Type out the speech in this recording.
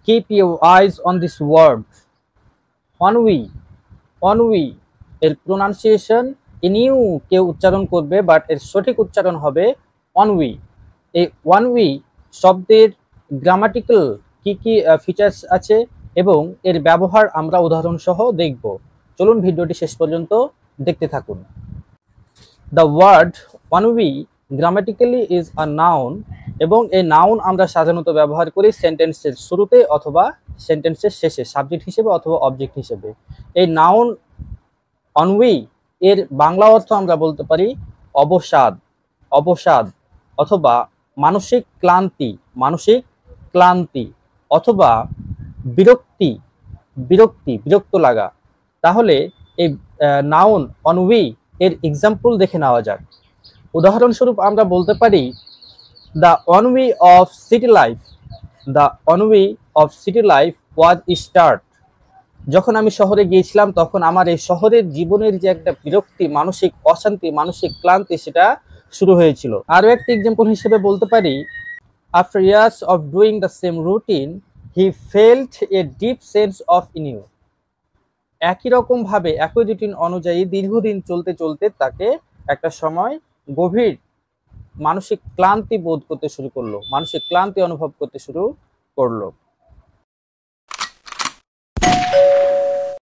Keep your eyes on this word. Ennui. Ennui এর pronunciation ইনিউ কেউ উচ্চারণ করবে, বাট এর সঠিক উচ্চারণ হবে ennui। এই ennui শব্দের গ্রামাটিক্যাল কি কি ফিচার্স আছে এবং এর ব্যবহার আমরা উদাহরণ সহ দেখব। চলুন ভিডিওটি শেষ পর্যন্ত দেখতে থাকুন। The word ennui grammatically is a noun, এবং এই নাউন আমরা সাধারণত ব্যবহার করি সেন্টেন্সের শুরুতে অথবা সেন্টেন্সের শেষে সাবজেক্ট হিসেবে অথবা অবজেক্ট হিসেবে। এই নাউন ennui এর বাংলা অর্থ আমরা বলতে পারি অবসাদ, অবসাদ, অথবা মানসিক ক্লান্তি, মানসিক ক্লান্তি, অথবা বিরক্তি, বিরক্তি, বিরক্ত লাগা। তাহলে এই নাউন ennui এর এক্সাম্পল দেখে নেওয়া যাক। উদাহরণস্বরূপ আমরা বলতে পারি the ennui of city life, the ennui of city life was start. যখন আমি শহরে গিয়েছিলাম তখন আমার এই শহরের জীবনের যে একটা বিরক্তি, মানসিক অশান্তি, মানসিক ক্লান্তি, সেটা শুরু হয়েছিল। আরও একটি এক্সাম্পল হিসেবে বলতে পারি after years of doing the same routine he felt a deep sense of ennui. একই রকম ভাবে একই রুটিন অনুযায়ী দীর্ঘদিন চলতে চলতে তাকে একটা সময় গভীর মানসিক ক্লান্তি বোধ করতে শুরু করলো, মানসিক ক্লান্তি অনুভব করতে শুরু করলো।